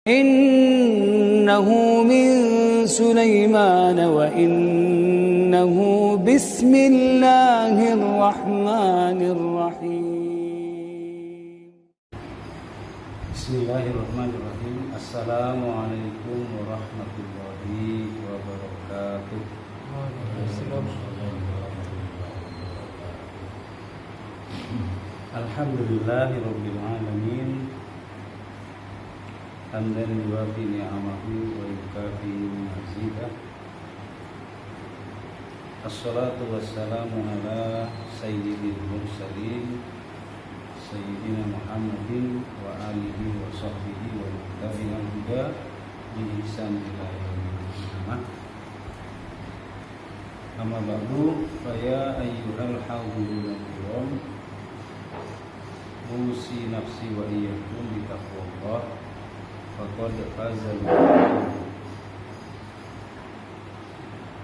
إنه من سليمان وإنه بسم الله الرحمن الرحيم. بسم الله الرحمن الرحيم. Assalamualaikum warahmatullahi wabarakatuh. Alhamdulillahi rabbil alamin. Hamdan yuwafi ni'amahu wa yukafi mazidah. Assalatu wassalamu ala sayyidil mursalin Sayyidina Muhammadin wa alihi wa sahbihi wa tabi'in huda bi ihsan ila yaumil qiyamah. Amma ba'du, fa ya ayyuhal hadirin kiram, usi nafsi wa iyyakum bi taqwallah faqad fazal muttaqin.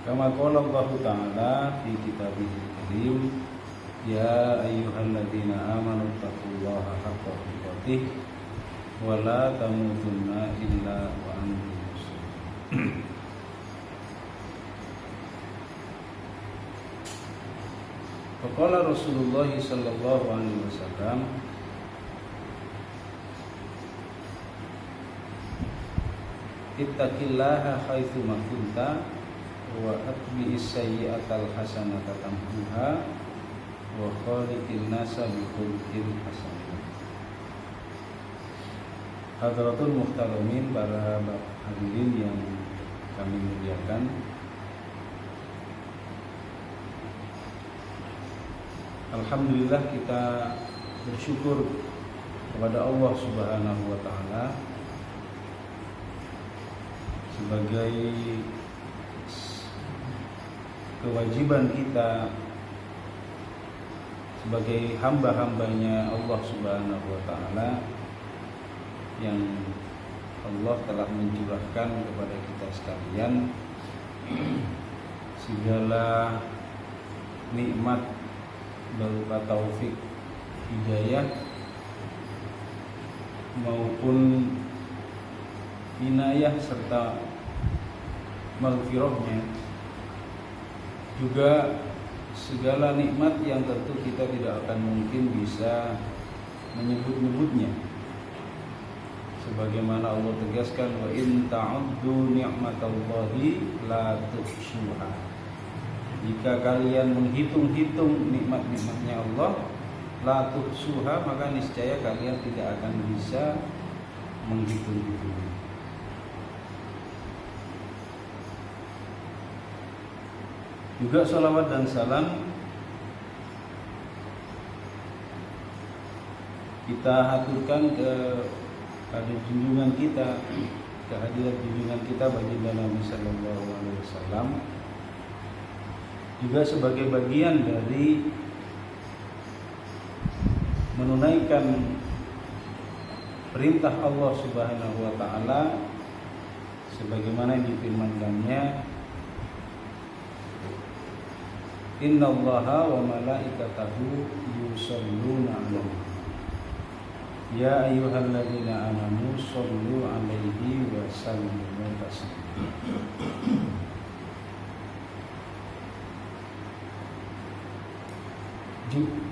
Kama qala Allah Ta'ala fi kitabihil karim, ya ayyuhalladzina amanu taqullaha haqqa tuqatih wa la tamutunna illa wa antum muslimun. Faqala Rasulullah sallallahu alaihi wasallam, ittaqillaha haitsu ma kunta wa atbi'is sayyi'atal hasanata tamhuha wa khaliqin nasa bi khuluqin hasan. Hadratul muhtaramin, para hadirin yang kami muliakan, alhamdulillah kita bersyukur kepada Allah Subhanahu wa taala sebagai kewajiban kita sebagai hamba-hambanya Allah Subhanahu wa ta'ala yang Allah telah mencurahkan kepada kita sekalian segala nikmat berupa taufik hidayah maupun inayah serta maghfirahnya, juga segala nikmat yang tentu kita tidak akan mungkin bisa menyebut-nyebutnya, sebagaimana Allah tegaskan, wa in ta'uddu ni'matallahi la tuhsuha. Jika kalian menghitung-hitung nikmat-nikmatnya Allah, la tuhsuha, maka niscaya kalian tidak akan bisa menghitung-hitungnya. Juga salawat dan salam kita haturkan kepada junjungan kita, kehadirat junjungan kita baginda Nabi sallallahu alaihi wasallam, juga sebagai bagian dari menunaikan perintah Allah Subhanahu wa taala sebagaimana yang difirmankannya, innallaha wa malaikatahu yusholluna 'alaihi ya ayyuhalladzina amanu shollu 'alaihi wa sallimu taslima.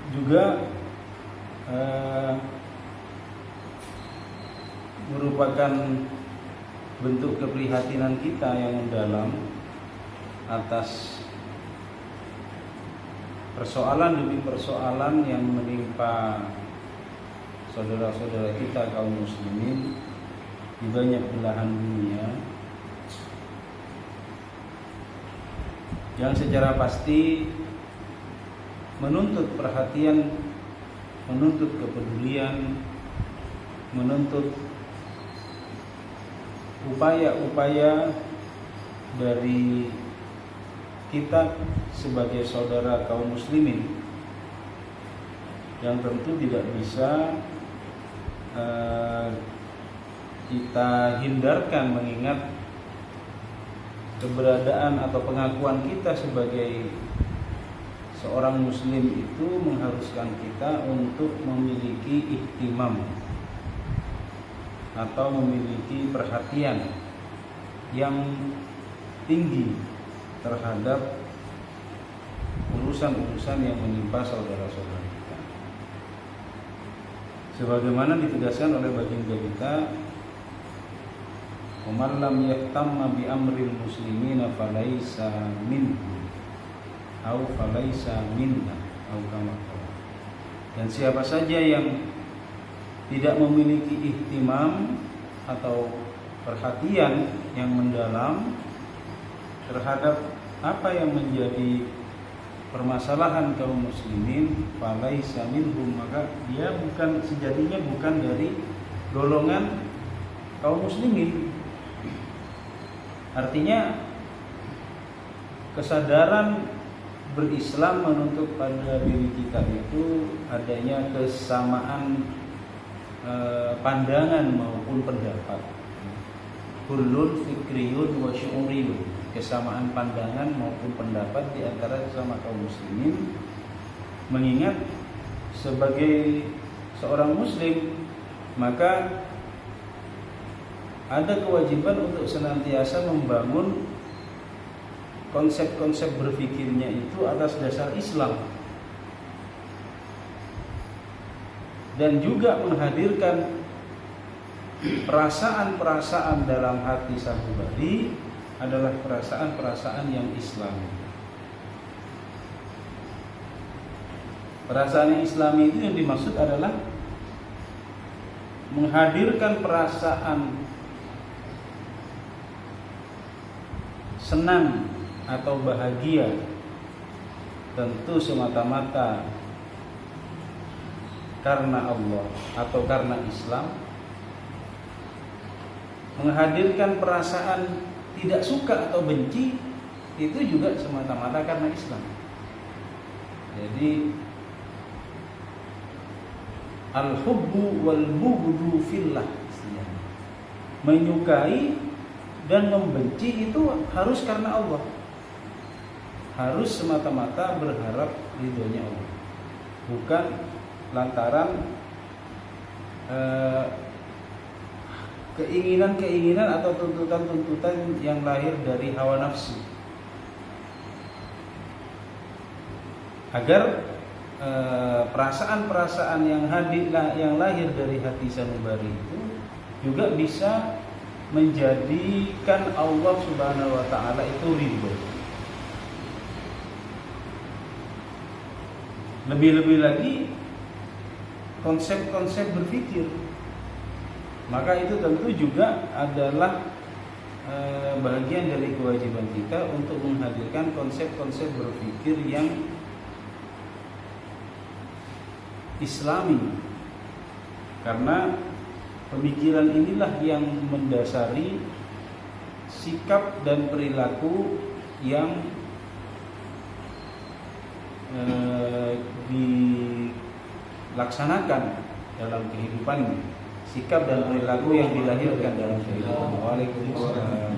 Juga merupakan bentuk keprihatinan kita yang mendalam atas persoalan demi persoalan yang menimpa saudara-saudara kita kaum muslimin di banyak belahan dunia, yang secara pasti menuntut perhatian, menuntut kepedulian, menuntut upaya-upaya dari kita sebagai saudara kaum muslimin, yang tentu tidak bisa kita hindarkan, mengingat keberadaan atau pengakuan kita sebagai seorang muslim itu mengharuskan kita untuk memiliki ihtimam, atau memiliki perhatian yang tinggi terhadap urusan-urusan yang menimpa saudara-saudara kita. Sebagaimana ditegaskan oleh baginda kita, "Man lam yahtamma bi amril muslimina falaisa minhum au falaisa minna au kama qala." Dan siapa saja yang tidak memiliki ihtimam atau perhatian yang mendalam terhadap apa yang menjadi permasalahan kaum muslimin, falaisa minhum, maka dia bukan sejatinya bukan dari golongan kaum muslimin. Artinya kesadaran berislam menuntut pada diri kita itu adanya kesamaan pandangan maupun pendapat. Kullun fikriyun wa syu'uriyun, kesamaan pandangan maupun pendapat di antara sesama kaum muslimin. Mengingat sebagai seorang muslim, maka ada kewajiban untuk senantiasa membangun konsep-konsep berpikirnya itu atas dasar Islam, dan juga menghadirkan perasaan-perasaan dalam hati sang pribadi adalah perasaan-perasaan yang Islami. Perasaan yang Islami itu yang dimaksud adalah menghadirkan perasaan senang atau bahagia, tentu semata-mata karena Allah atau karena Islam. Menghadirkan perasaan tidak suka atau benci itu juga semata-mata karena Islam. Jadi al-hubbu wal bughdu fillah, menyukai dan membenci itu harus karena Allah, harus semata-mata berharap ridhonya Allah, bukan lantaran keinginan-keinginan atau tuntutan-tuntutan yang lahir dari hawa nafsu. Agar perasaan-perasaan yang lahir dari hati sanubari itu juga bisa menjadikan Allah Subhanahu wa taala itu ridho. Lebih-lebih lagi konsep-konsep berpikir, maka itu tentu juga adalah bagian dari kewajiban kita untuk menghadirkan konsep-konsep berpikir yang Islami, karena pemikiran inilah yang mendasari sikap dan perilaku yang dilaksanakan dalam kehidupan, sikap dan perilaku yang dilahirkan dalam kehidupan. Waalaikumsalam.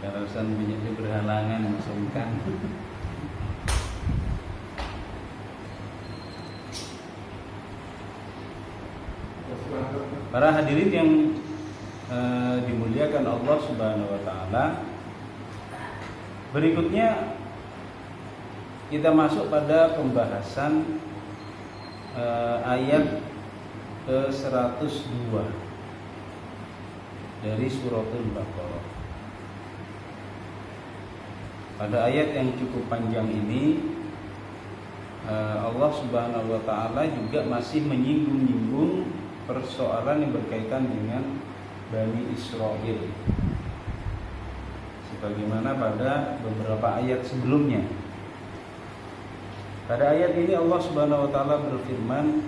Karusan minyaknya berhalangan masukkan. Para hadirin yang dimuliakan Allah Subhanahu wa taala, berikutnya kita masuk pada pembahasan ayat ke-102 dari suratul Baqarah. Pada ayat yang cukup panjang ini Allah Subhanahu wa taala juga masih menyinggung-nyinggung persoalan yang berkaitan dengan Bani Israil, sebagaimana pada beberapa ayat sebelumnya. Pada ayat ini Allah Subhanahu wa taala berfirman,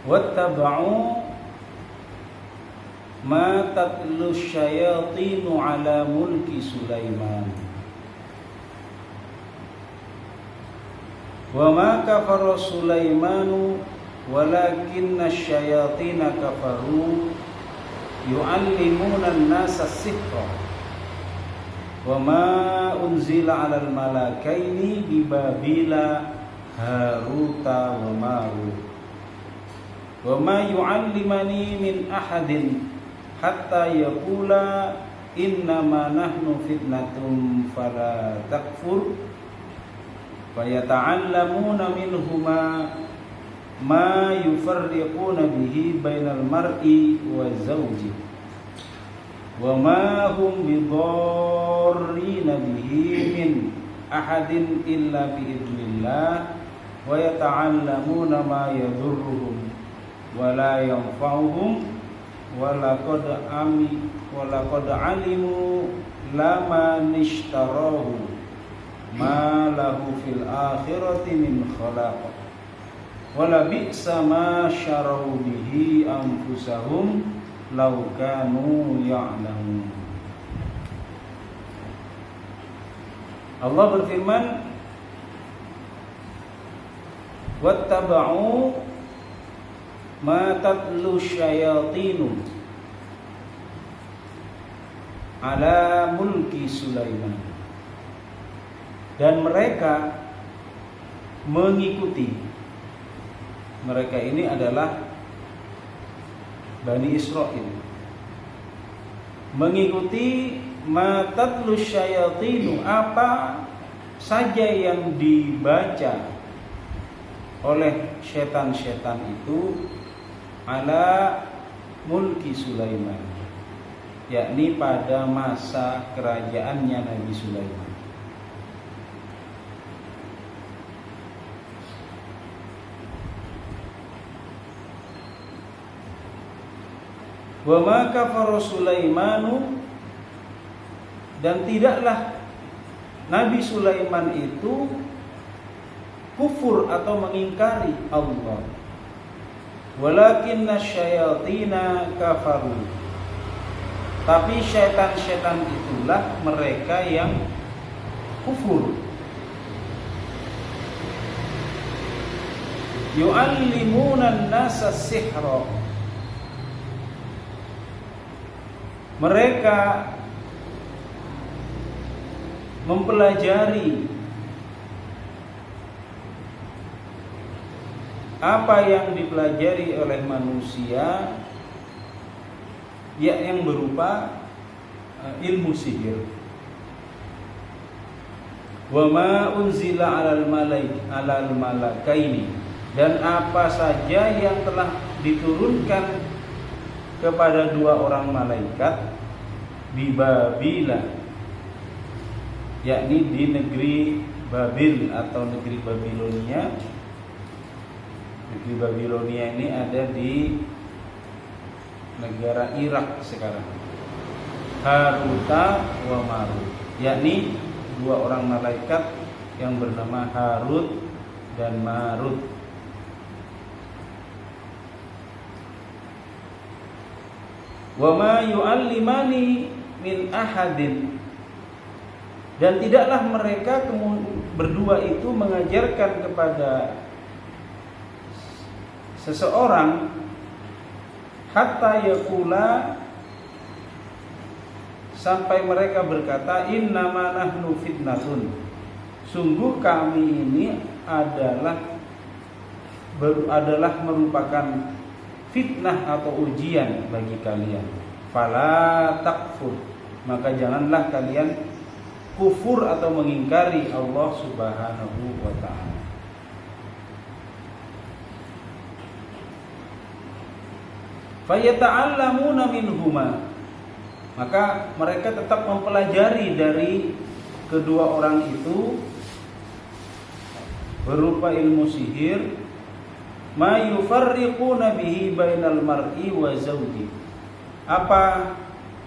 wattaba'u ma tatlu syayatinu ala mulki Sulaiman wa ma kafara Sulaimanu walakinna syayatina kafaru yu'allimuna an-nasa as-sihra wa ma unzila 'alal malakaini bi Babila Haruta wa Marut wa ma yu'allimani min ahadin hatta yaqula innama nahnu fitnatun fala takfur fayata'allamuna minhuma ma yufarriquna bihi bainal mar'i wa zawji wa ma hum bidarrina bihi min ahadin illa biidznillah wa yata'allamuna ma yadurruhum wa la yanfa'uhum wa laqad alimu lama nishtarahu ma lahu fil akhirati min khalaq wala bi'sa ma syarau bihi anfusahum law kanu ya'lamun. Allah berfirman, wattaba'u ma tatlu syayatinu ala mulki Sulaiman, dan mereka mengikuti, mereka ini adalah Bani Israil, mengikuti ma tatlu syayatinu, apa saja yang dibaca oleh setan-setan itu ala mulki Sulaiman, yakni pada masa kerajaannya Nabi Sulaiman. Wa ma kafara Sulaimanu, dan tidaklah Nabi Sulaiman itu kufur atau mengingkari Allah. Walakinna syayatina kafaru, tapi syaitan-syaitan itulah mereka yang kufur. Yu'allimuna an-nasa sihra, mereka mempelajari apa yang dipelajari oleh manusia, ya, yang berupa ilmu sihir. Wa ma unzila 'alal malakaini, dan apa saja yang telah diturunkan kepada dua orang malaikat di Babila, yakni di negeri Babil atau negeri Babilonia. Negeri Babilonia ini ada di negara Irak sekarang. Haruta wa Marut, yakni dua orang malaikat yang bernama Harut dan Marut. Wa ma yu'allimani min ahadin, dan tidaklah mereka berdua itu mengajarkan kepada seseorang hatta yaqula, sampai mereka berkata innama nahnu fitnatun, sungguh kami ini adalah merupakan fitnah atau ujian bagi kalian. Fala takfur, maka janganlah kalian kufur atau mengingkari Allah Subhanahu wa ta'ala. Fayata'allamuna minhuma, maka mereka tetap mempelajari dari kedua orang itu berupa ilmu sihir. ma yufarriquna bihi bainal mar'i wa zawji. Apa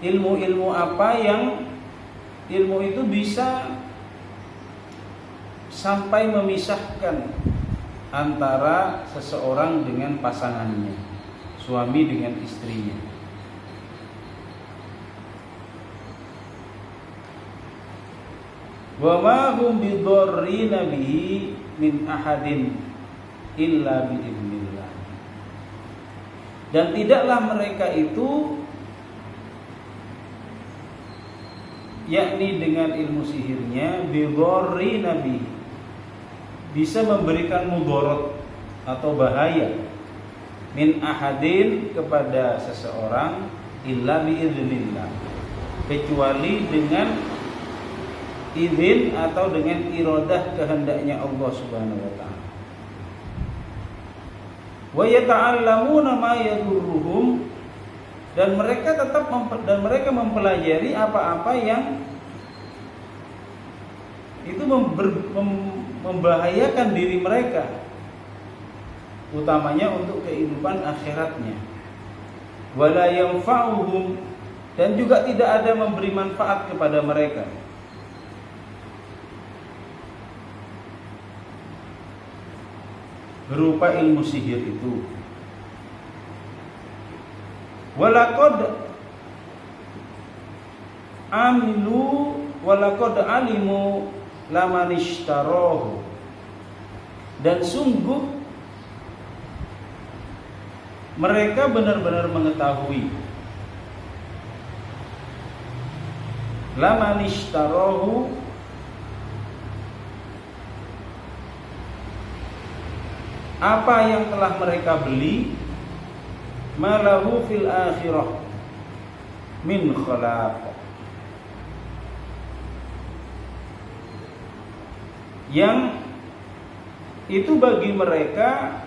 ilmu-ilmu apa yang ilmu itu bisa sampai memisahkan antara seseorang dengan pasangannya, suami dengan istrinya. Wa ma hum bidarrina bihi min ahadin illa biidznillah. Dan tidaklah mereka itu, yakni dengan ilmu sihirnya, bidarrina bihi, bisa memberikan mudarat atau bahaya, min ahadin, kepada seseorang, illa biidznillah, kecuali dengan izin atau dengan iradah kehendaknya Allah Subhanahu wa taala. Wa yata'allamuna ma yadurruhum, dan mereka mereka mempelajari apa-apa yang itu membahayakan diri mereka, utamanya untuk kehidupan akhiratnya. Wala yanfa'uhum, dan juga tidak ada memberi manfaat kepada mereka. Berupa ilmu sihir itu. Walaqad alimu laman ishtarahu, dan sungguh mereka benar-benar mengetahui, laman ishtarahu, apa yang telah mereka beli, malahu fil akhirah min khalaq, yang itu bagi mereka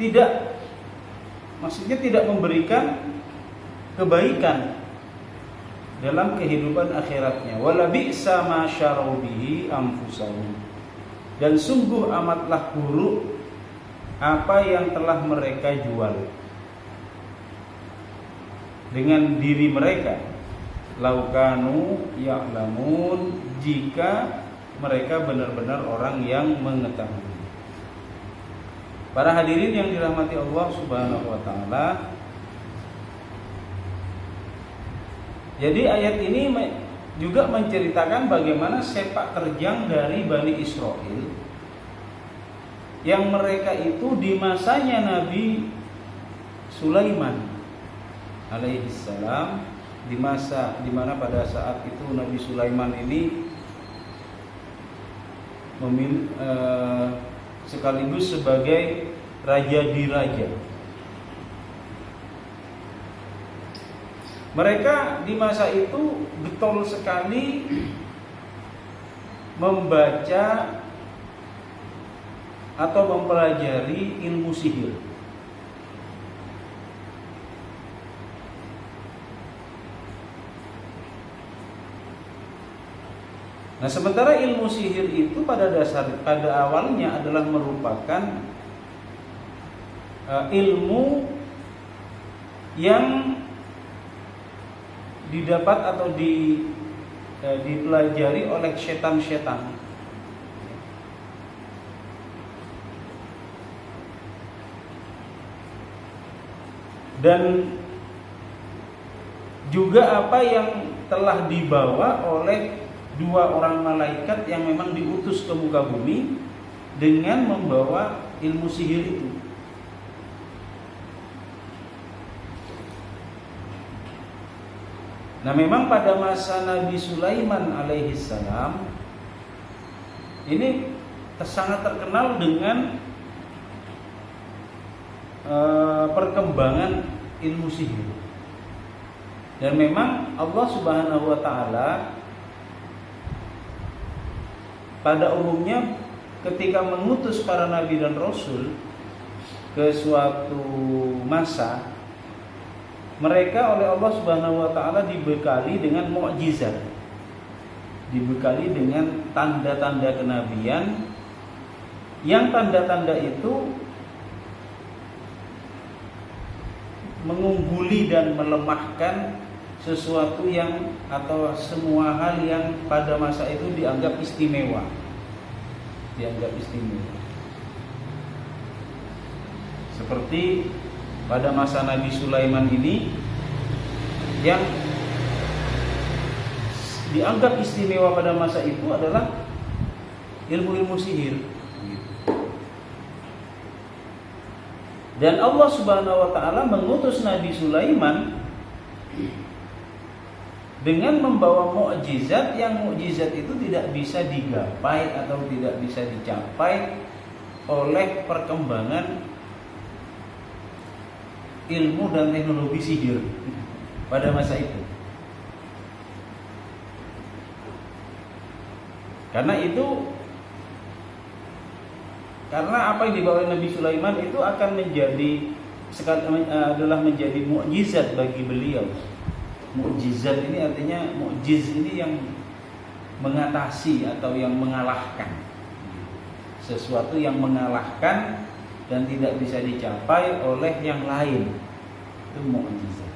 tidak, maksudnya tidak memberikan kebaikan dalam kehidupan akhiratnya. Wala bi'sa ma syarau bihi anfusahum, dan sungguh amatlah buruk apa yang telah mereka jual dengan diri mereka. Laukanu ya'lamun, jika mereka benar-benar orang yang mengetahui. Para hadirin yang dirahmati Allah Subhanahu wa taala, jadi ayat ini juga menceritakan bagaimana sepak terjang dari Bani Israel, yang mereka itu di masanya Nabi Sulaiman alaihissalam, di masa dimana pada saat itu Nabi Sulaiman ini sekaligus sebagai raja di raja. Mereka di masa itu getol sekali membaca atau mempelajari ilmu sihir. Nah, sementara ilmu sihir itu pada awalnya adalah merupakan ilmu yang didapat atau dipelajari oleh setan-setan. Dan juga apa yang telah dibawa oleh dua orang malaikat yang memang diutus ke muka bumi dengan membawa ilmu sihir itu. Nah, memang pada masa Nabi Sulaiman alaihissalam ini sangat terkenal dengan perkembangan ilmu sihir. Dan memang Allah Subhanahu wa taala pada umumnya ketika mengutus para nabi dan rasul ke suatu masa, mereka oleh Allah Subhanahu wa taala dibekali dengan mukjizat, dibekali dengan tanda-tanda kenabian yang tanda-tanda itu mengungguli dan melemahkan sesuatu yang atau semua hal yang pada masa itu dianggap istimewa. Seperti pada masa Nabi Sulaiman ini yang dianggap istimewa pada masa itu adalah ilmu-ilmu sihir. Dan Allah Subhanahu wa taala mengutus Nabi Sulaiman dengan membawa mukjizat yang mukjizat itu tidak bisa digapai atau tidak bisa dicapai oleh perkembangan ilmu dan teknologi sihir pada masa itu. Karena apa yang dibawa oleh Nabi Sulaiman itu akan adalah menjadi mukjizat bagi beliau. Mukjizat ini artinya mukjiz ini yang mengatasi atau yang mengalahkan. Sesuatu yang mengalahkan dan tidak bisa dicapai oleh yang lain. Itu mukjizat.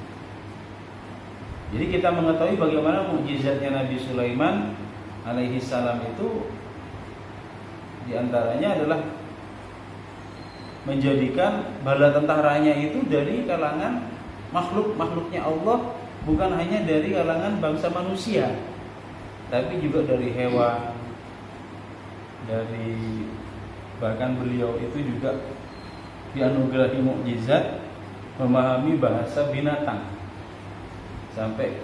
Jadi kita mengetahui bagaimana mukjizatnya Nabi Sulaiman alaihi salam itu diantaranya adalah menjadikan bala tentaranya itu dari kalangan makhluknya Allah, bukan hanya dari kalangan bangsa manusia, tapi juga dari hewan, dari bahkan beliau itu juga dianugerahi mukjizat memahami bahasa binatang, sampai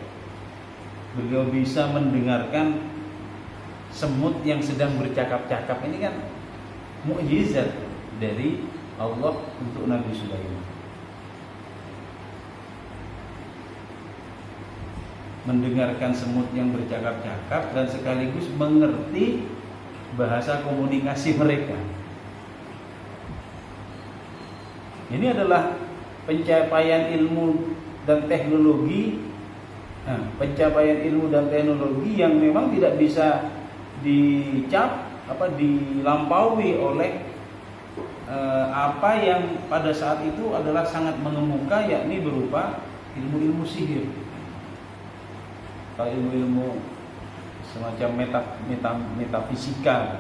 beliau bisa mendengarkan semut yang sedang bercakap-cakap. Ini kan mukjizat dari Allah untuk Nabi Sulaiman. Mendengarkan semut yang bercakap-cakap dan sekaligus mengerti bahasa komunikasi mereka. Ini adalah pencapaian ilmu dan teknologi. Pencapaian ilmu dan teknologi yang memang tidak bisa dilampaui oleh apa yang pada saat itu adalah sangat mengemuka, yakni berupa ilmu-ilmu sihir atau ilmu-ilmu semacam metafisika.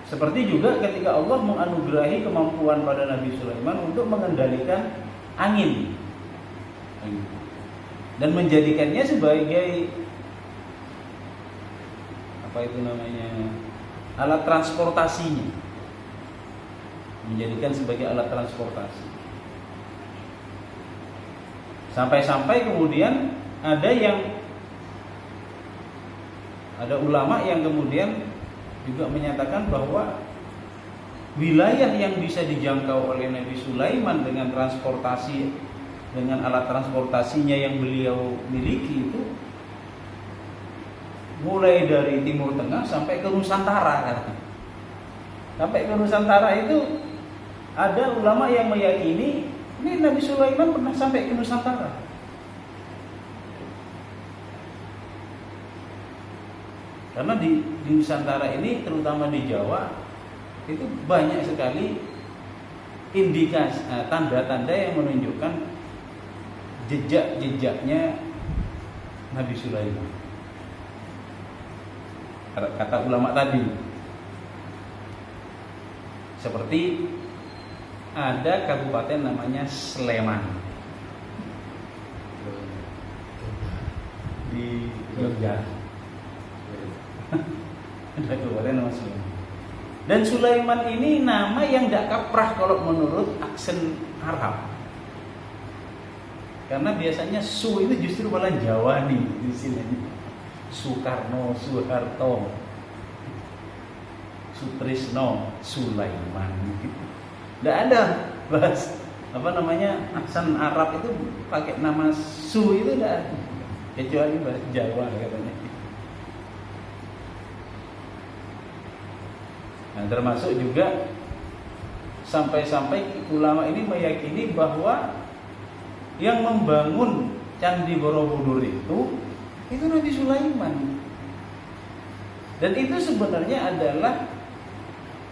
Seperti juga ketika Allah menganugerahi kemampuan pada Nabi Sulaiman untuk mengendalikan angin dan menjadikannya sebagai alat transportasinya, menjadikan sebagai alat transportasi. Sampai-sampai kemudian ada ulama yang kemudian juga menyatakan bahwa wilayah yang bisa dijangkau oleh Nabi Sulaiman dengan alat transportasinya yang beliau miliki itu mulai dari Timur Tengah sampai ke Nusantara. Sampai ke Nusantara itu ada ulama yang meyakini ini Nabi Sulaiman pernah sampai ke Nusantara. Karena di Nusantara ini, terutama di Jawa, itu banyak sekali indikasi, tanda-tanda yang menunjukkan jejak-jejaknya Nabi Sulaiman. Kata ulama tadi, seperti ada kabupaten namanya Sleman di Jogja. Ada kabupaten namanya Sleman. Dan Sulaiman ini nama yang tidak kaprah kalau menurut aksen Arab. Karena biasanya Su itu justru malah Jawa nih di sini. Soekarno, Soeharto, Sutrisno, Sulaiman. Tidak ada aksen Arab itu pakai nama Su itu tidak ada, kecuali bahasa Jawa katanya. Nah, termasuk juga sampai-sampai ulama ini meyakini bahwa yang membangun Candi Borobudur itu Nabi Sulaiman. Dan itu sebenarnya adalah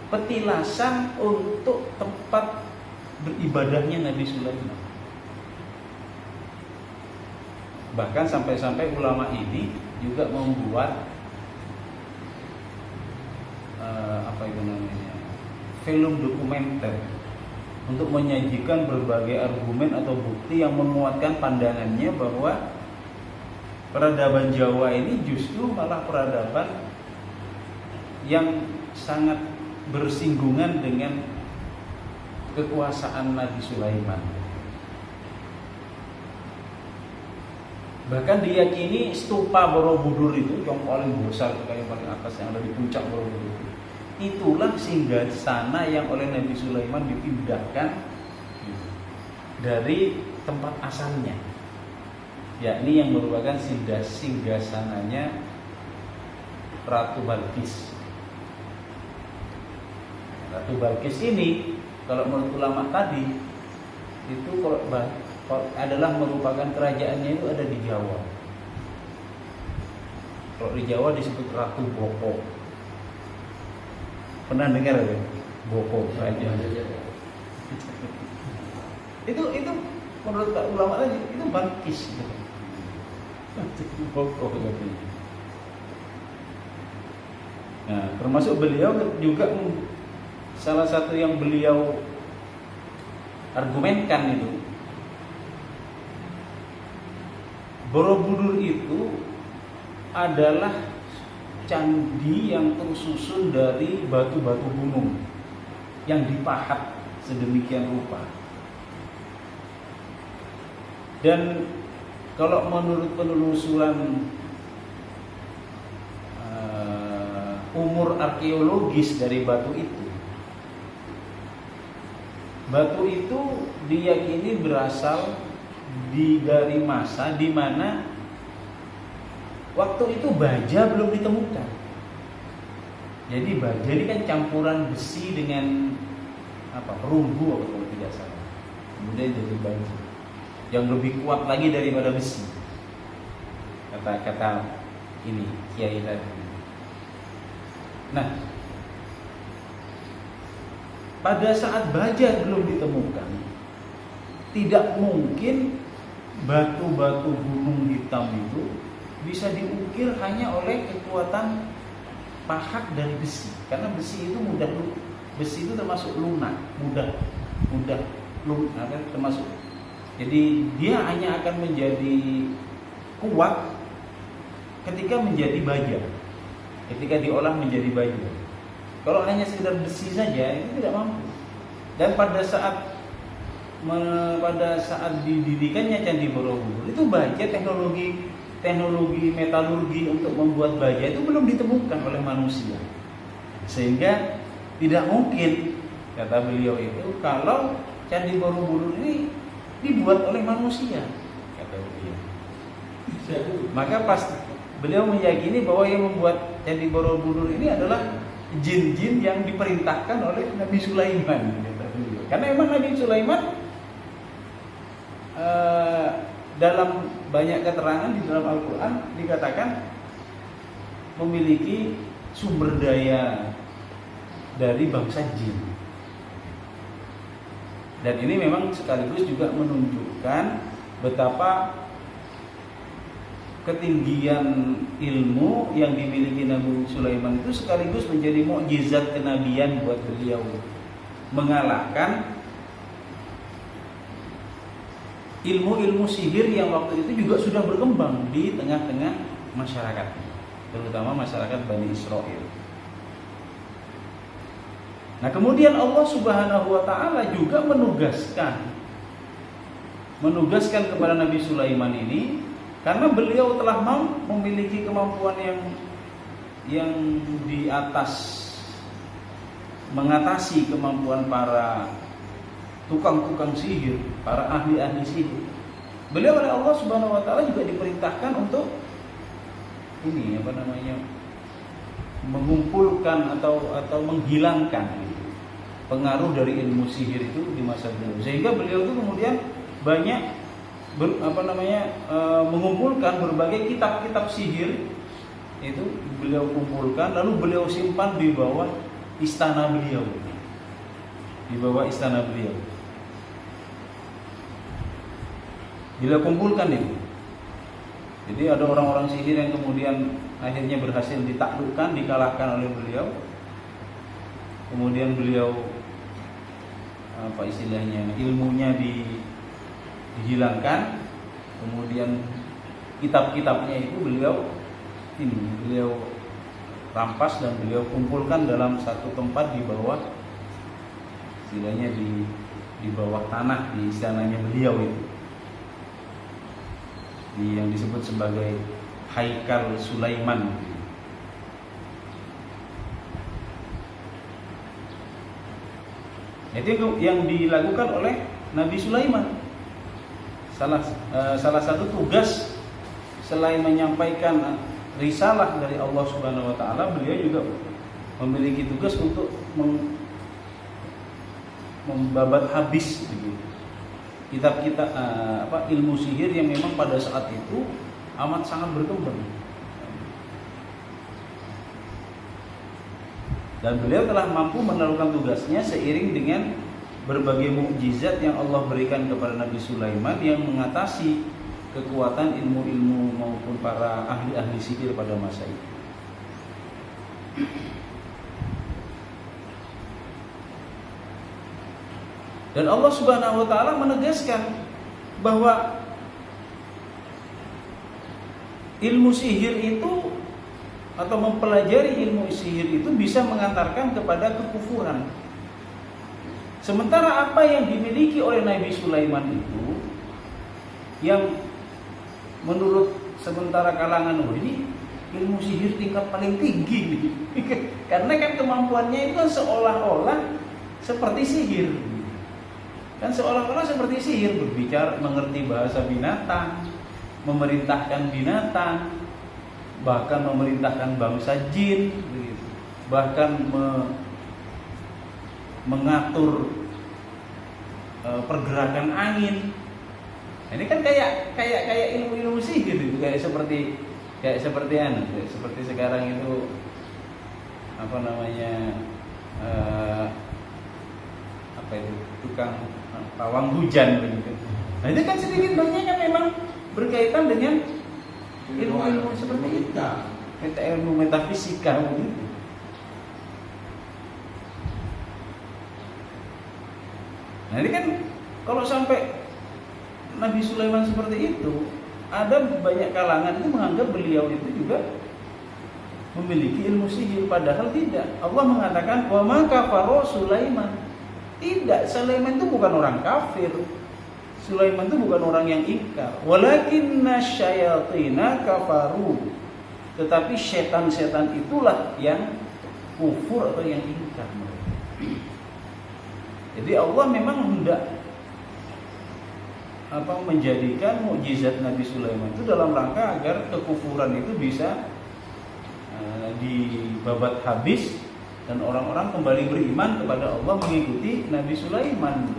petilasan untuk tempat beribadahnya Nabi Sulaiman. Bahkan sampai-sampai ulama ini juga membuat film dokumenter untuk menyajikan berbagai argumen atau bukti yang menguatkan pandangannya bahwa peradaban Jawa ini justru malah peradaban yang sangat bersinggungan dengan kekuasaan Nabi Sulaiman. Bahkan diyakini stupa Borobudur itu yang paling besar, yang paling atas yang ada di puncak Borobudur, itulah singgasana yang oleh Nabi Sulaiman dipindahkan dari tempat asalnya, yakni yang merupakan singgasananya Ratu Balkis. Ratu Balkis ini kalau menurut ulama tadi itu kalau adalah merupakan kerajaannya itu ada di Jawa. Kalau di Jawa disebut Ratu Boko. Pernah dengar ya? Boko kerajaan. Itu menurut ulama tadi itu Balkis. Boko katanya. Nah, termasuk beliau juga salah satu yang beliau argumenkan itu, Borobudur itu adalah candi yang tersusun dari batu-batu gunung yang dipahat sedemikian rupa. Dan kalau menurut penelusuran umur arkeologis dari batu itu diyakini berasal dari masa di mana waktu itu baja belum ditemukan. Jadi baja ini kan campuran besi dengan perunggu kalau tidak salah. Kemudian jadi baja yang lebih kuat lagi daripada besi. Kata ini kiai tadi. Nah, pada saat baja belum ditemukan, tidak mungkin batu-batu gunung hitam itu bisa diukir hanya oleh kekuatan pahat dari besi, karena besi itu besi itu termasuk lunak, mudah lunak termasuk. Jadi dia hanya akan menjadi kuat ketika menjadi baja, ketika diolah menjadi baja. Kalau hanya sekedar besi saja itu tidak mampu. Dan pada saat didirikannya Candi Borobudur itu baja, teknologi metalurgi untuk membuat baja itu belum ditemukan oleh manusia, sehingga tidak mungkin, kata beliau itu, kalau Candi Borobudur ini dibuat oleh manusia, kata beliau. Maka pas beliau meyakini bahwa yang membuat Candi Borobudur ini adalah jin-jin yang diperintahkan oleh Nabi Sulaiman, kata beliau. Karena memang Nabi Sulaiman dalam banyak keterangan di dalam Al-Quran dikatakan memiliki sumber daya dari bangsa jin. Dan ini memang sekaligus juga menunjukkan betapa ketinggian ilmu yang dimiliki Nabi Sulaiman itu sekaligus menjadi mukjizat kenabian buat beliau, mengalahkan ilmu-ilmu sihir yang waktu itu juga sudah berkembang di tengah-tengah masyarakat, terutama masyarakat Bani Israel. Nah, kemudian Allah Subhanahu wa taala juga menugaskan kepada Nabi Sulaiman ini, karena beliau telah memiliki kemampuan yang di atas mengatasi kemampuan para tukang-tukang sihir, para ahli-ahli sihir. Beliau oleh Allah Subhanahu wa taala juga diperintahkan untuk mengumpulkan atau menghilangkan pengaruh dari ilmu sihir itu di masa beliau. Sehingga beliau itu kemudian banyak mengumpulkan berbagai kitab-kitab sihir itu beliau kumpulkan, lalu beliau simpan di bawah istana beliau. Di bawah istana beliau. Beliau kumpulkan itu. Jadi ada orang-orang sihir yang kemudian akhirnya berhasil ditaklukkan, dikalahkan oleh beliau. Kemudian beliau apa istilahnya, ilmunya dihilangkan. Kemudian kitab-kitabnya itu beliau rampas dan beliau kumpulkan dalam satu tempat di bawah, istilahnya di bawah tanah di istananya beliau itu, yang disebut sebagai Haikal Sulaiman. Itu yang dilakukan oleh Nabi Sulaiman. Salah satu tugas selain menyampaikan risalah dari Allah Subhanahu wa taala, beliau juga memiliki tugas untuk membabat habis kitab-kitab ilmu sihir yang memang pada saat itu amat sangat berkembang. Dan beliau telah mampu menaklukkan tugasnya seiring dengan berbagai mukjizat yang Allah berikan kepada Nabi Sulaiman yang mengatasi kekuatan ilmu-ilmu maupun para ahli-ahli sihir pada masa itu. Dan Allah Subhanahu wa taala menegaskan bahwa ilmu sihir itu atau mempelajari ilmu sihir itu bisa mengantarkan kepada kekufuran. Sementara apa yang dimiliki oleh Nabi Sulaiman itu yang menurut sementara kalangan ini ilmu sihir tingkat paling tinggi nih. Karena kan kemampuannya itu kan seolah-olah seperti sihir. Kan seolah-olah seperti sihir, berbicara, mengerti bahasa binatang, memerintahkan binatang, bahkan memerintahkan bangsa jin, bahkan mengatur pergerakan angin. Ini kan kayak ilmu-ilmu sihir gitu, kayak seperti seperti sekarang itu apa namanya tukang pawang hujan begitu. Nah itu kan sedikit banyak kan memang berkaitan dengan ilmu-ilmu seperti itu, ilmu metafisika begitu. Nah ini kan kalau sampai Nabi Sulaiman seperti itu, ada banyak kalangan itu menganggap beliau itu juga memiliki ilmu sihir, padahal tidak. Allah mengatakan wa ma kafara Sulaiman. Tidak, Sulaiman itu bukan orang kafir. Sulaiman itu bukan orang yang ingkar. Walakinna syayatina kafaru. Tetapi setan-setan itulah yang kufur atau yang ingkar. Jadi Allah memang hendak menjadikan mukjizat Nabi Sulaiman itu dalam rangka agar kekufuran itu bisa dibabat habis dan orang-orang kembali beriman kepada Allah mengikuti Nabi Sulaiman.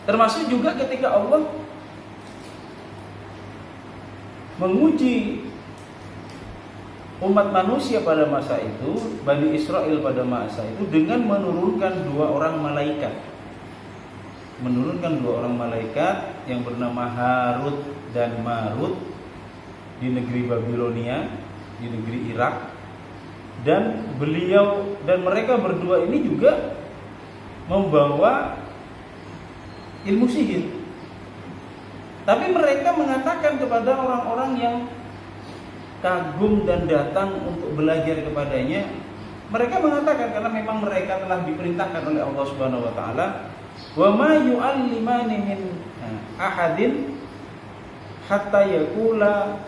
Termasuk juga ketika Allah menguji umat manusia pada masa itu, Bani Israel pada masa itu, dengan menurunkan dua orang malaikat. Menurunkan dua orang malaikat yang bernama Harut dan Marut di negeri Babilonia, di negeri Irak. Dan beliau dan mereka berdua ini juga membawa ilmu sihir. Tapi mereka mengatakan kepada orang-orang yang kagum dan datang untuk belajar kepadanya, mereka mengatakan, karena memang mereka telah diperintahkan oleh Allah Subhanahu wa taala, wa ma yu'allimani min ahadin hatta yaqula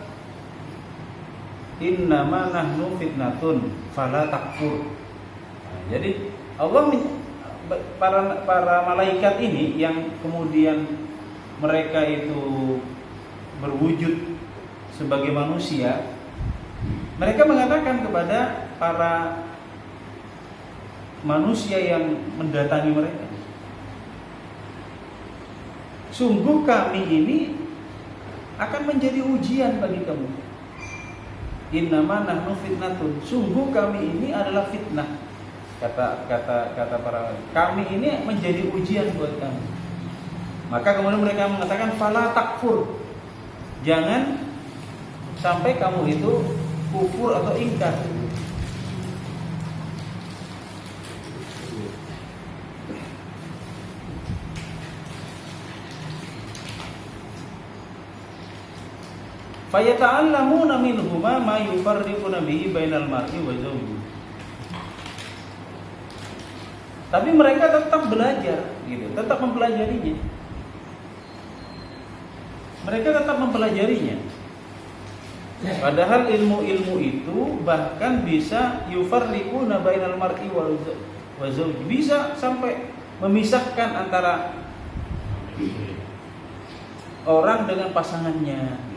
innama nahnu fitnatun fala takfur. Jadi Allah para malaikat ini yang kemudian mereka itu berwujud sebagai manusia, mereka mengatakan kepada para manusia yang mendatangi mereka, sungguh kami ini akan menjadi ujian bagi kamu. Innama nahnu fitnatun, sungguh kami ini adalah fitnah. Kata para kami ini menjadi ujian buat kamu. Maka kemudian mereka mengatakan fala takfur, jangan sampai kamu itu kufur atau ingkar. Fayata'allamuna minhuma ma yufarriquna bihi bainal mar'i wa zawjihi. Tapi mereka tetap belajar, gitu, tetap mempelajarinya. Mereka tetap mempelajarinya. Padahal ilmu-ilmu itu bahkan bisa yufarriquna bainal mar'i wa zawjihi, bisa sampai memisahkan antara orang dengan pasangannya.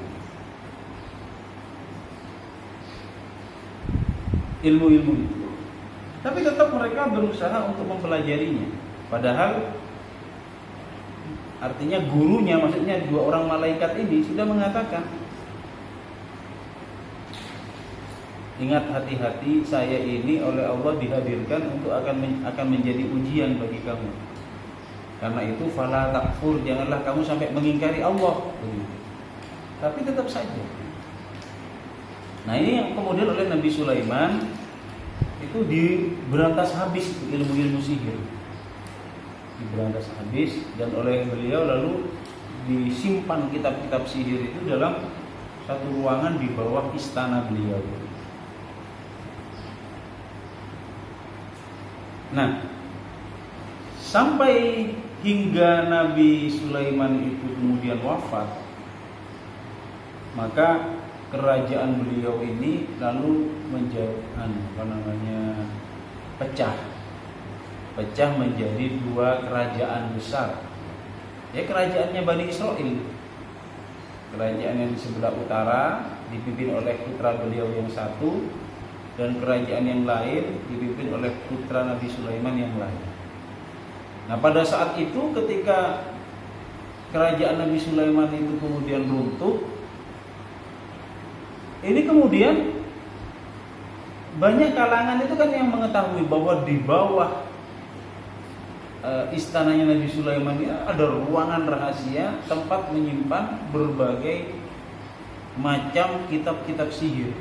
Ilmu-ilmu itu, tapi tetap mereka berusaha untuk mempelajarinya. Padahal artinya gurunya, maksudnya dua orang malaikat ini sudah mengatakan, ingat, hati-hati, saya ini oleh Allah dihadirkan untuk akan menjadi ujian bagi kamu. Karena itu fala takfur, janganlah kamu sampai mengingkari Allah. Tapi tetap saja. Nah, ini yang kemudian oleh Nabi Sulaiman itu diberantas habis ilmu-ilmu sihir. Diberantas habis, dan oleh beliau lalu disimpan kitab-kitab sihir itu dalam satu ruangan di bawah istana beliau. Nah, sampai hingga Nabi Sulaiman itu kemudian wafat, maka kerajaan beliau ini lalu menjadi pecah menjadi dua kerajaan besar. Ya, kerajaannya Bani Israel. Kerajaan yang di sebelah utara dipimpin oleh putra beliau yang satu, dan kerajaan yang lain dipimpin oleh putra Nabi Sulaiman yang lain. Nah, pada saat itu ketika kerajaan Nabi Sulaiman itu kemudian runtuh, ini kemudian banyak kalangan itu kan yang mengetahui bahwa di bawah istananya Nabi Sulaiman ini ada ruangan rahasia tempat menyimpan berbagai macam kitab-kitab sihir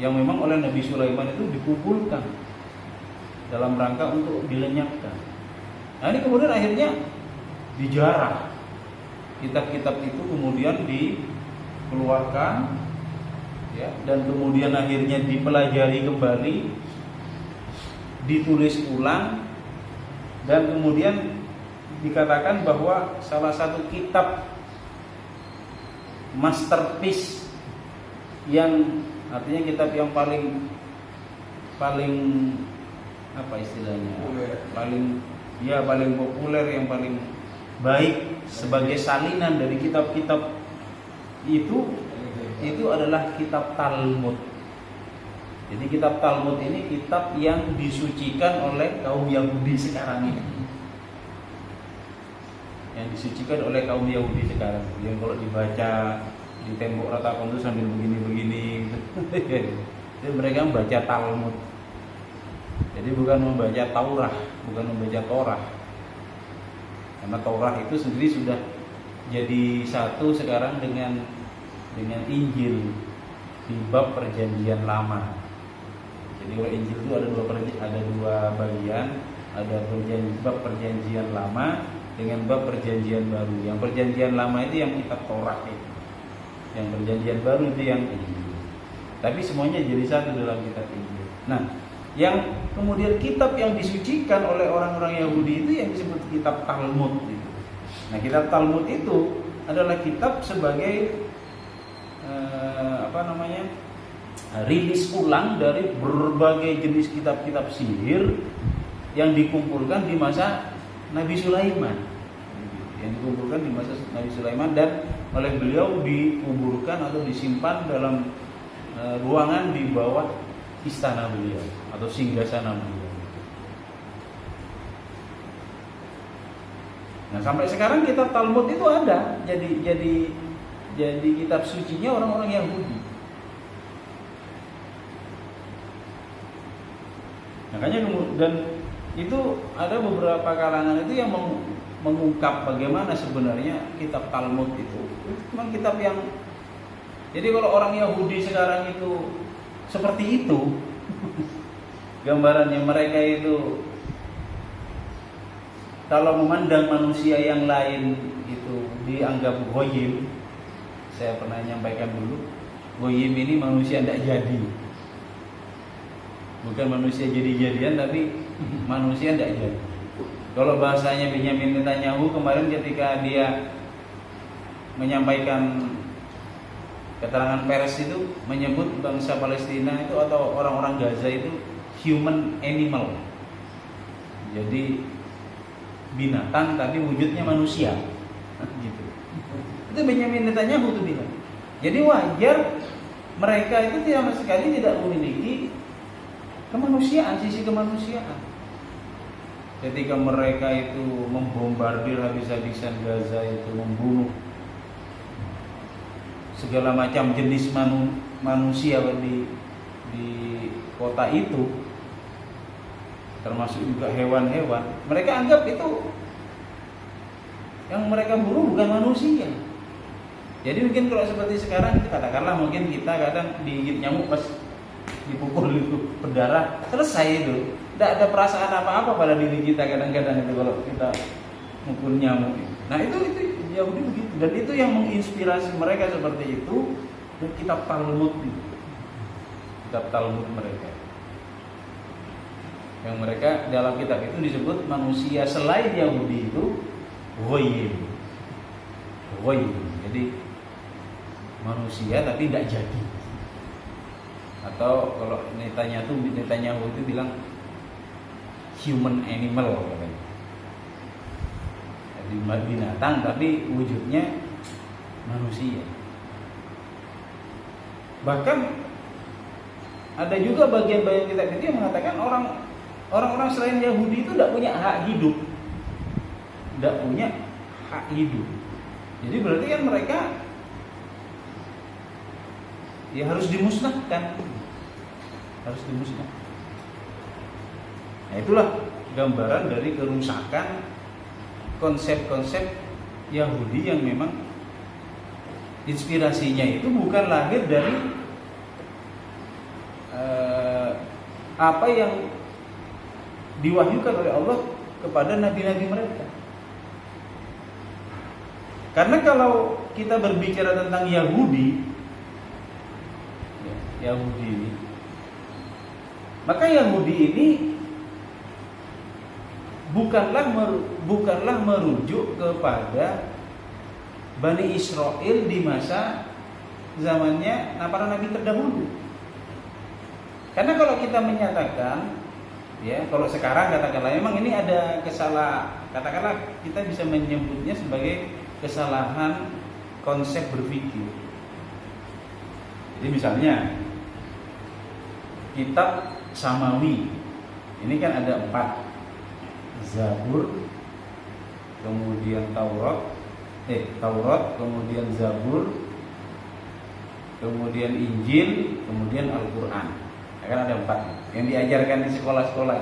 yang memang oleh Nabi Sulaiman itu dikumpulkan dalam rangka untuk dilenyapkan. Nah, ini kemudian akhirnya dijarah. Kitab-kitab itu kemudian dikeluarkan, ya, dan kemudian akhirnya dipelajari kembali, ditulis ulang, dan kemudian dikatakan bahwa salah satu kitab masterpiece yang artinya kitab yang paling apa istilahnya, paling populer, yang paling baik sebagai salinan dari kitab-kitab itu adalah kitab Talmud. Jadi kitab Talmud ini kitab yang disucikan oleh kaum Yahudi sekarang ini. Yang disucikan oleh kaum Yahudi sekarang. Yang kalau dibaca di tembok ratapan itu sambil begini-begini. Jadi mereka membaca Talmud. Jadi bukan membaca Taurah, bukan membaca Torah. Karena Torah itu sendiri sudah jadi satu sekarang dengan Injil di bab perjanjian lama. Jadi kalau Injil itu ada dua bagian, ada bab perjanjian lama dengan bab perjanjian baru. Yang perjanjian lama itu yang kitab Torah itu. Yang perjanjian baru itu yang Injil. Tapi semuanya jadi satu dalam kitab Injil. Nah, yang kemudian kitab yang disucikan oleh orang-orang Yahudi itu yang disebut kitab Talmud itu. Nah, kitab Talmud itu adalah kitab sebagai rilis ulang dari berbagai jenis kitab-kitab sihir yang dikumpulkan di masa Nabi Sulaiman. Yang dikumpulkan di masa Nabi Sulaiman dan oleh beliau dikuburkan atau disimpan dalam ruangan di bawah istana beliau atau singgasana beliau. Nah, sampai sekarang kitab Talmud itu ada, jadi kitab sucinya orang-orang Yahudi. Makanya dan itu ada beberapa kalangan itu yang mengungkap bagaimana sebenarnya kitab Talmud itu memang kitab yang, jadi kalau orang Yahudi sekarang itu seperti itu gambarannya, mereka itu kalau memandang manusia yang lain itu dianggap goyim. Saya pernah nyampaikan dulu, goyim ini manusia tidak jadi, bukan manusia jadi-jadian, tapi manusia tidak jadi. Kalau bahasanya Benyamin Netanyahu kemarin ketika dia menyampaikan keterangan pers itu menyebut bangsa Palestina itu atau orang-orang Gaza itu human animal, jadi binatang tapi wujudnya manusia, gitu. Itu Benyamin Netanyahu tuh bilang. Jadi wajar mereka itu sama sekali tidak memiliki kemanusiaan, sisi kemanusiaan. Ketika mereka itu membombardir habis-habisan Gaza itu, membunuh segala macam jenis manusia di kota itu, termasuk juga hewan-hewan, mereka anggap itu yang mereka bunuh bukan manusia. Jadi mungkin kalau seperti sekarang, katakanlah mungkin kita kadang digigit nyamuk pas dipukul itu berdarah, selesai itu, tidak ada perasaan apa-apa pada diri kita kadang-kadang itu kalau kita mukul nyamuk. Nah itu Yahudi begitu, dan itu yang menginspirasi mereka seperti itu. Dan kitab Talmud itu, kitab Talmud mereka, yang mereka dalam kitab itu disebut manusia selain Yahudi itu goyim, jadi manusia tapi tidak jadi. Atau kalau Netanyahu itu bilang human animal, katanya. Jadi binatang tapi wujudnya manusia. Bahkan ada juga bagian-bagian kitab itu yang mengatakan orang-orang selain Yahudi itu tidak punya hak hidup, Jadi berarti kan mereka ya harus dimusnahkan. Nah, itulah gambaran dari kerusakan konsep-konsep Yahudi yang memang inspirasinya itu bukan lahir dari apa yang diwahyukan oleh Allah kepada nabi-nabi mereka. Karena kalau kita berbicara tentang Yahudi, maka Yahudi ini bukanlah merujuk kepada Bani Israel di masa zamannya para nabi terdahulu. Karena kalau kita menyatakan, ya, kalau sekarang katakanlah memang ini ada katakanlah kita bisa menyebutnya sebagai kesalahan konsep berpikir. Jadi misalnya kitab Samawi ini kan ada 4, Zabur, kemudian Taurat, kemudian Zabur, kemudian Injil, kemudian Al-Quran. Kan ada 4 yang diajarkan di sekolah-sekolah.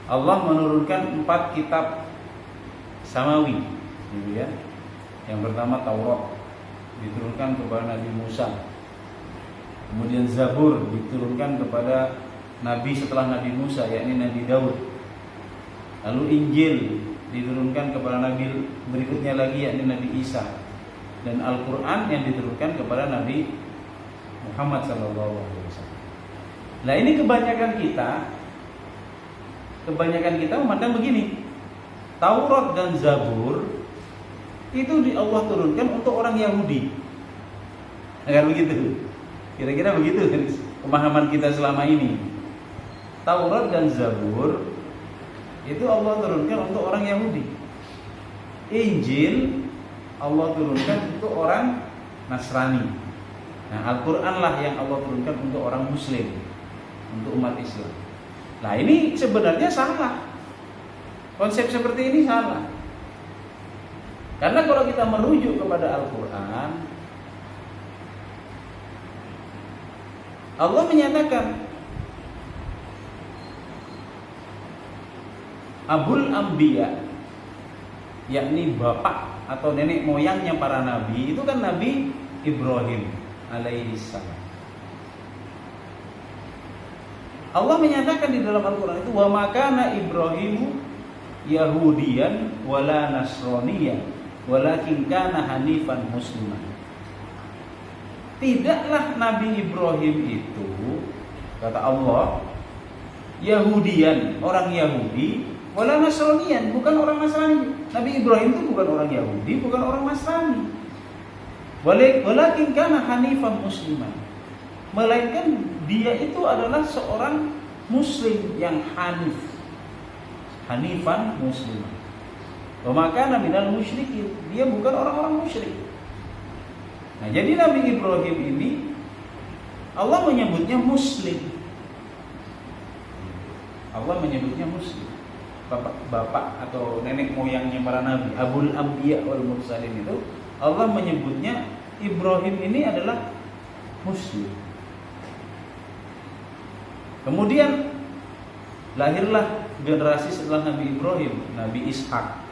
Allah menurunkan 4 kitab Samawi, gitu ya. Yang pertama Taurat diturunkan kepada Nabi Musa. Kemudian Zabur diturunkan kepada nabi setelah Nabi Musa, yakni Nabi Daud. Lalu Injil diturunkan kepada nabi berikutnya lagi, yakni Nabi Isa. Dan Al-Quran yang diturunkan kepada Nabi Muhammad SAW. Nah, ini kebanyakan kita memandang begini. Taurat dan Zabur itu Allah turunkan untuk orang Yahudi. Agar begitu. Kira-kira begitu pemahaman kita selama ini. Taurat dan Zabur itu Allah turunkan untuk orang Yahudi. Injil Allah turunkan untuk orang Nasrani. Nah, Al-Quran lah yang Allah turunkan untuk orang Muslim, untuk umat Islam. Nah, ini sebenarnya salah. Konsep seperti ini salah. Karena kalau kita merujuk kepada Al-Quran, Allah menyatakan Abul Anbiya, yakni bapak atau nenek moyangnya para nabi, itu kan Nabi Ibrahim alaihi salam. Allah menyatakan di dalam Al-Quran itu, wa makana Ibrahimu Yahudiyan wala Nasroniyan walakin kana hanifan musliman. Tidaklah Nabi Ibrahim itu, kata Allah, Yahudian, orang Yahudi, wala Nasroniyan, bukan orang Nasrani. Nabi Ibrahim itu bukan orang Yahudi, bukan orang Nasrani. Walakin kana hanifan musliman, melainkan dia itu adalah seorang muslim yang hanif. Hanifan musliman. Wa makana minal musyrikin, dia bukan orang-orang musyrik. Nah, jadi Nabi Ibrahim ini Allah menyebutnya muslim. Allah menyebutnya muslim. Bapak atau nenek moyangnya para nabi, Abul Anbiya wal Mursalin, itu Allah menyebutnya Ibrahim ini adalah muslim. Kemudian lahirlah generasi setelah Nabi Ibrahim, Nabi Ishak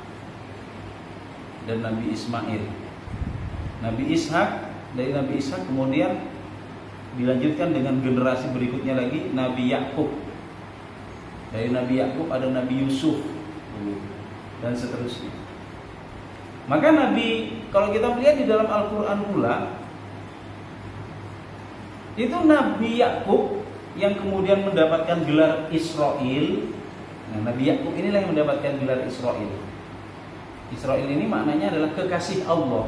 dan Nabi Ismail. Nabi Ishak, dari Nabi Ishak kemudian dilanjutkan dengan generasi berikutnya lagi, Nabi Yakub. Dari Nabi Yakub ada Nabi Yusuf dan seterusnya. Maka Nabi, kalau kita melihat di dalam Al-Quran pula, itu Nabi Yakub yang kemudian mendapatkan gelar Israel. Nah, Nabi Yakub inilah yang mendapatkan gelar Israel. Israel ini maknanya adalah kekasih Allah.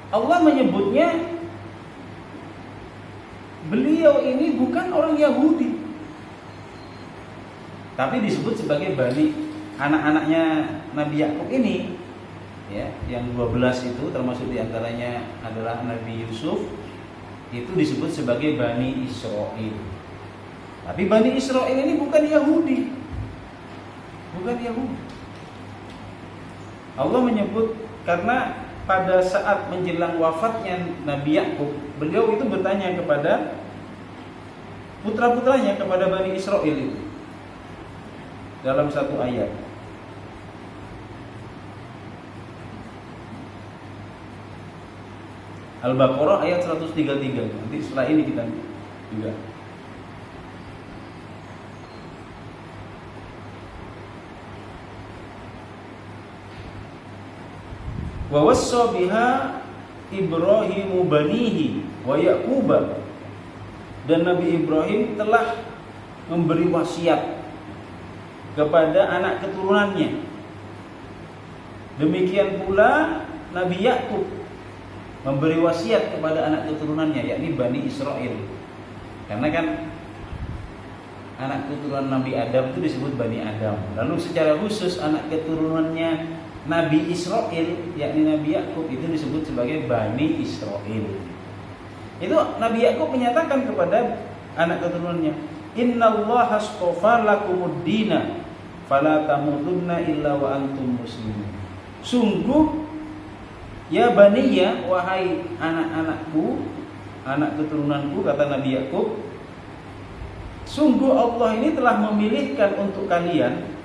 Allah menyebutnya beliau ini bukan orang Yahudi, tapi disebut sebagai Bani, anak-anaknya Nabi Yakub ini, ya, yang 12 itu termasuk diantaranya adalah Nabi Yusuf, itu disebut sebagai Bani Israel. Tapi Bani Israel ini bukan Yahudi, bukan Yahudi. Allah menyebut karena pada saat menjelang wafatnya Nabi Yakub, beliau itu bertanya kepada putra-putranya, kepada Bani Israel itu, dalam satu ayat. Al-Baqarah ayat 133. Nanti setelah ini kita juga. Wa wassa biha Ibrahimu banihi wa Yaquba, dan Nabi Ibrahim telah memberi wasiat kepada anak keturunannya. Demikian pula Nabi Yakub memberi wasiat kepada anak keturunannya, yakni Bani Israel. Karena kan anak keturunan Nabi Adam itu disebut Bani Adam. Lalu secara khusus anak keturunannya Nabi Israel, yakni Nabi Yakub, itu disebut sebagai Bani Israel. Itu Nabi Yakub menyatakan kepada anak keturunannya, Innallaha astafa lakumuddina fala tamutunna illa wa antum muslimun. Sungguh, ya baniya, wahai anak-anakku, anak keturunanku, kata Nabi Yakub, sungguh Allah ini telah memilihkan untuk kalian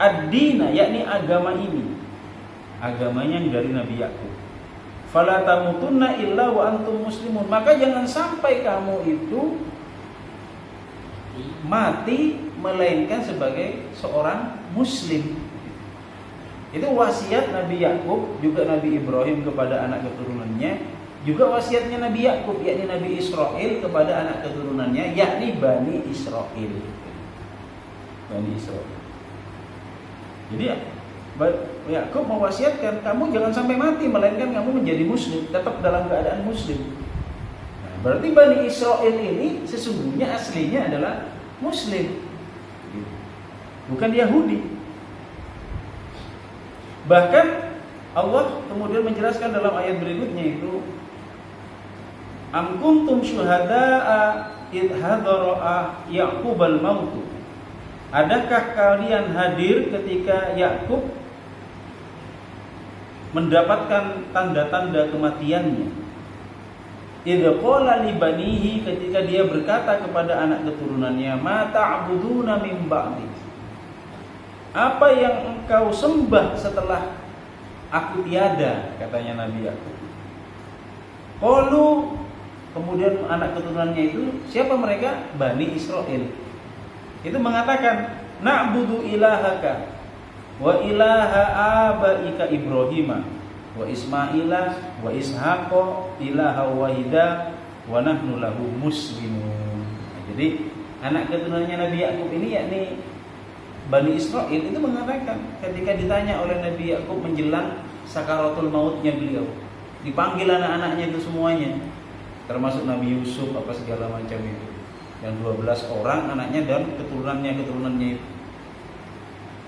ad-dina, yakni agama ini, agamanya dari Nabi Yakub. Fala tamutunna illa wa antum muslimun. Maka jangan sampai kamu itu mati melainkan sebagai seorang muslim. Itu wasiat Nabi Yakub, juga Nabi Ibrahim kepada anak keturunannya, juga wasiatnya Nabi Yakub, yakni Nabi Israel kepada anak keturunannya, yakni Bani Israel. Bani Israel. Jadi Yakub mewasiatkan, kamu jangan sampai mati melainkan kamu menjadi muslim, tetap dalam keadaan muslim. Nah, berarti Bani Israel ini sesungguhnya aslinya adalah muslim, bukan Yahudi. Bahkan Allah kemudian menjelaskan dalam ayat berikutnya itu, Am kuntum syuhada'a idh hadara Ya'qubal mautu adakah kalian hadir ketika Yakub mendapatkan tanda-tanda kematiannya? Idza qala li banihi, ketika dia berkata kepada anak keturunannya, ma ta'buduna min ba'di, apa yang engkau sembah setelah aku tiada, katanya Nabi Yakub. Qalu, kemudian anak keturunannya itu, siapa mereka? Bani Israel. Itu mengatakan, na'budu ilahaka wa ilaha abaika Ibrahim wa Ismaila wa Ishaqa ilaha wahida wa nahnu lahu muslimun. Jadi anak keturunannya Nabi Yakub ini yakni Bani Israel itu mengatakan ketika ditanya oleh Nabi Yakub menjelang sakaratul mautnya beliau, dipanggil anak-anaknya itu semuanya, termasuk Nabi Yusuf apa segala macam itu, yang 12 orang anaknya dan keturunannya itu.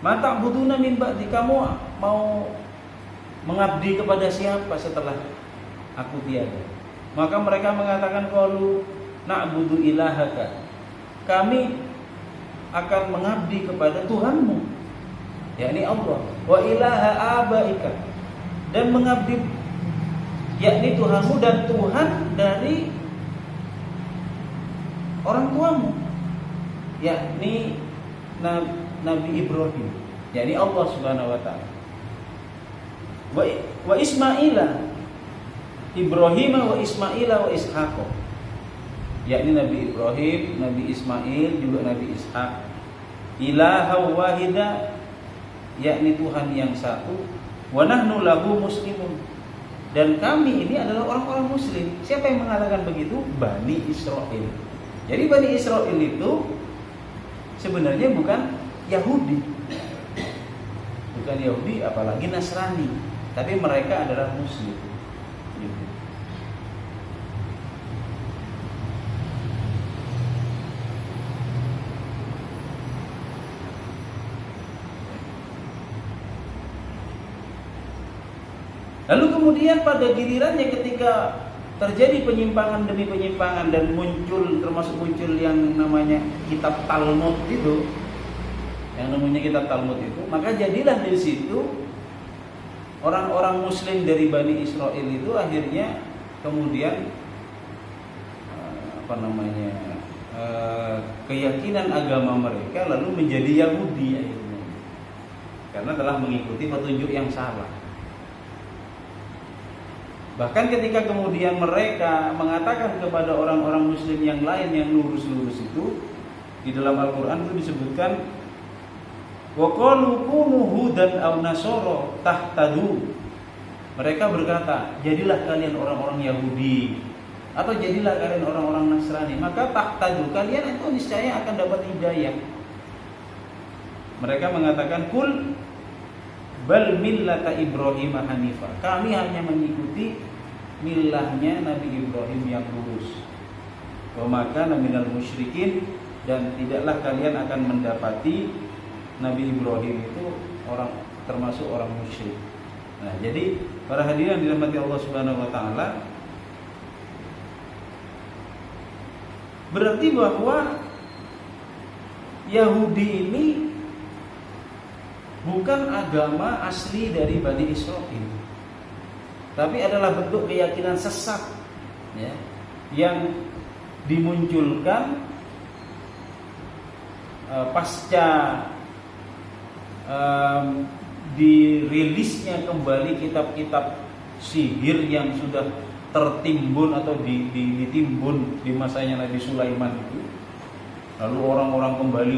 Mata buduna min ba'di, kamu mau mengabdi kepada siapa setelah aku tiada? Maka mereka mengatakan, qalu na'budu ilahaka, kami akan mengabdi kepada Tuhanmu, yakni Allah, wa ilaha abaika, dan mengabdi yakni Tuhanmu dan Tuhan dari orang tuamu, yakni Nabi Ibrahim, yakni Allah Subhanahu wa taala. Wa Ismaila, Ibrahim wa Ismaila wa Ishaq, yakni Nabi Ibrahim, Nabi Ismail, juga Nabi Ishaq. Ilaha wahida, yakni Tuhan yang satu. Wa nahnu lahu muslimun, dan kami ini adalah orang-orang muslim. Siapa yang mengatakan begitu? Bani Israel. Jadi Bani Israel itu sebenarnya bukan Yahudi, bukan Yahudi apalagi Nasrani, tapi mereka adalah Muslim. Gitu. Lalu kemudian pada gilirannya ketika terjadi penyimpangan demi penyimpangan dan termasuk muncul yang namanya kitab Talmud itu, maka jadilah di situ orang-orang Muslim dari Bani Israel itu akhirnya kemudian keyakinan agama mereka lalu menjadi Yahudi akhirnya, karena telah mengikuti petunjuk yang salah. Bahkan ketika kemudian mereka mengatakan kepada orang-orang Muslim yang lain yang lurus-lurus itu, di dalam Al-Quran itu disebutkan, wa qalu kunu hudan aw nasara tahtadu. Mereka berkata, jadilah kalian orang-orang Yahudi atau jadilah kalian orang-orang Nasrani, maka tahtadu, kalian itu niscaya akan dapat hidayah. Mereka mengatakan, kul bal millata Ibrahim hanifah, kami hanya mengikuti milahnya Nabi Ibrahim yang lurus. Wa maka minal musyrikin, dan tidaklah kalian akan mendapati Nabi Ibrahim itu termasuk orang musyrik. Nah, jadi para hadirin dirahmati Allah Subhanahu wa taala, berarti bahwa Yahudi ini bukan agama asli dari Bani Israel, tapi adalah bentuk keyakinan sesat, ya, yang dimunculkan pasca dirilisnya kembali kitab-kitab sihir yang sudah tertimbun atau ditimbun di masanya Nabi Sulaiman itu. Lalu orang-orang kembali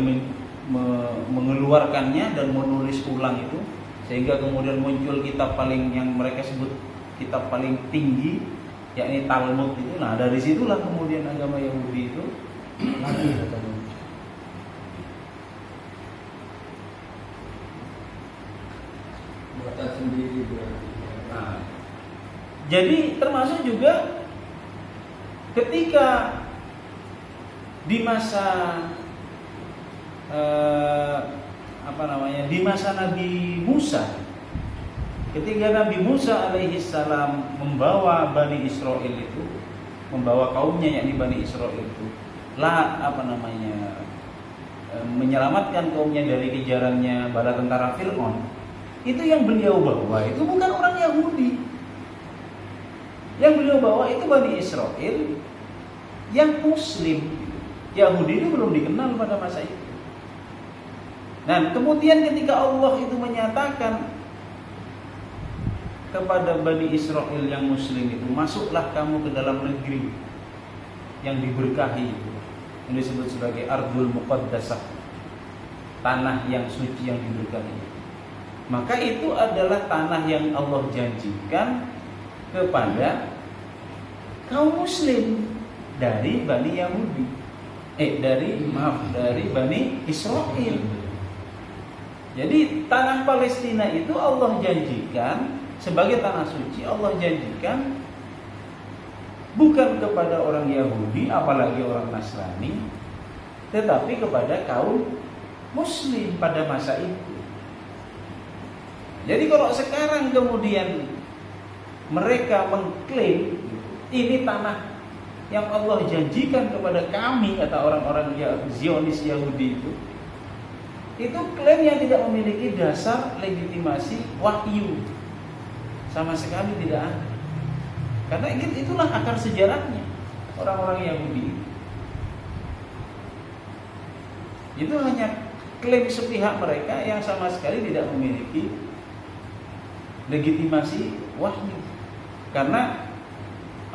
mengeluarkannya dan menulis ulang itu, sehingga kemudian muncul kitab paling yang mereka sebut kitab paling tinggi, yakni Talmud itu. Nah, dari situlah kemudian agama Yahudi itu lahir atau muncul. Buatan sendiri berarti. Nah, jadi termasuk juga ketika di masa di masa Nabi Musa, ketika Nabi Musa alaihi salam membawa Bani Israel itu, membawa kaumnya yakni Bani Israel itu menyelamatkan kaumnya dari kejarannya bala tentara Fir'aun, itu yang beliau bawa itu bukan orang Yahudi. Yang beliau bawa itu Bani Israel yang Muslim. Yahudi itu belum dikenal pada masa itu. Nah, kemudian ketika Allah itu menyatakan kepada Bani Israel yang Muslim itu, masuklah kamu ke dalam negeri yang diberkahi itu, yang disebut sebagai Ardul Muqaddasah, tanah yang suci yang diberkahi. Maka itu adalah tanah yang Allah janjikan kepada kaum Muslim dari Bani Yahudi, dari Bani Israel. Jadi tanah Palestina itu Allah janjikan sebagai tanah suci. Allah janjikan bukan kepada orang Yahudi, apalagi orang Nasrani, tetapi kepada kaum Muslim pada masa itu. Jadi kalau sekarang kemudian mereka mengklaim ini tanah yang Allah janjikan kepada kami, kata orang-orang Zionis Yahudi itu klaim yang tidak memiliki dasar legitimasi wahyu, sama sekali tidak ada. Karena itulah akar sejarahnya orang-orang Yahudi. Itu hanya klaim sepihak mereka yang sama sekali tidak memiliki legitimasi wahyu. Karena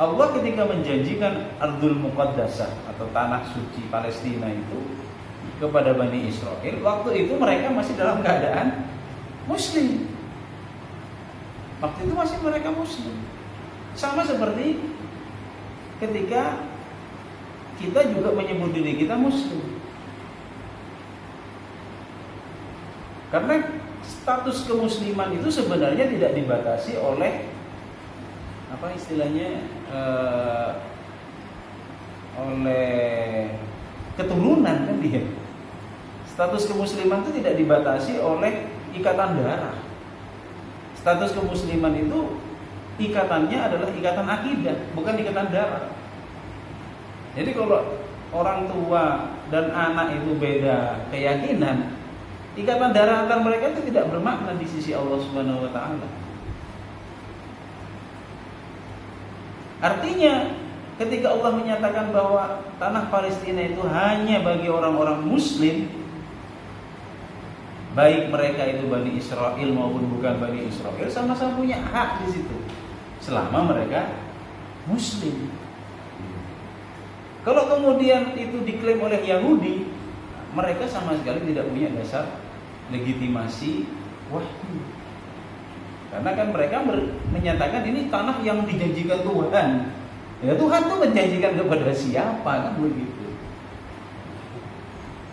Allah ketika menjanjikan Ardul Muqaddasah atau tanah suci Palestina itu kepada Bani Israel, waktu itu mereka masih dalam keadaan Muslim. Waktu itu masih mereka Muslim. Sama seperti ketika kita juga menyebut diri kita Muslim. Karena status kemusliman itu sebenarnya tidak dibatasi oleh apa istilahnya oleh keturunan kan dia. Status kemusliman itu tidak dibatasi oleh ikatan darah. Status kemusliman itu ikatannya adalah ikatan akidah, bukan ikatan darah. Jadi kalau orang tua dan anak itu beda keyakinan, ikatan darah antar mereka itu tidak bermakna di sisi Allah Subhanahu wa taala. Artinya ketika Allah menyatakan bahwa tanah Palestina itu hanya bagi orang-orang Muslim, baik mereka itu Bani Israel maupun bukan Bani Israel, sama-sama punya hak di situ selama mereka Muslim. Kalau kemudian itu diklaim oleh Yahudi, mereka sama sekali tidak punya dasar legitimasi wahyu. Karena kan mereka menyatakan ini tanah yang dijanjikan Tuhan. Ya Tuhan itu menjanjikan kepada siapa kan begitu?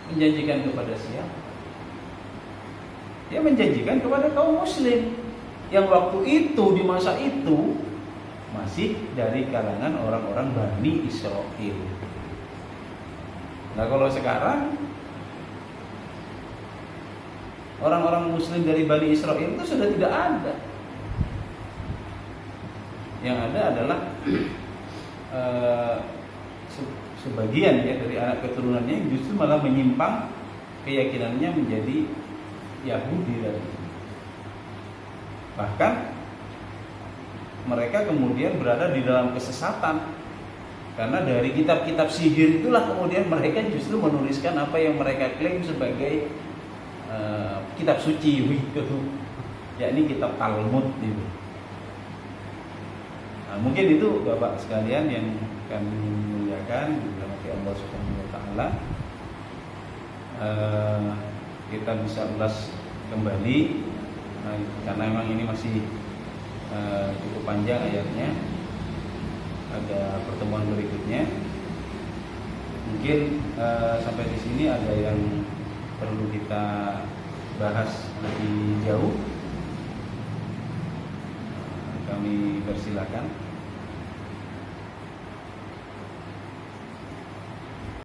Menjanjikan kepada siapa? Dia menjanjikan kepada kaum Muslim yang waktu itu di masa itu masih dari kalangan orang-orang Bani Israel. Nah kalau sekarang orang-orang Muslim dari Bani Israel itu sudah tidak ada. Yang ada adalah sebagian ya dari anak keturunannya yang justru malah menyimpang keyakinannya menjadi Yahudi tadi. Bahkan mereka kemudian berada di dalam kesesatan karena dari kitab-kitab sihir itulah kemudian mereka justru menuliskan apa yang mereka klaim sebagai kitab suci itu, yakni kitab Talmud itu. Nah, mungkin itu Bapak sekalian yang kami muliakan dirahmati Allah Subhanahu wa taala. Kita bisa ulas kembali karena memang ini masih cukup panjang ayatnya. Ada pertemuan berikutnya. Mungkin sampai di sini ada yang perlu kita bahas lebih jauh. Kami persilakan.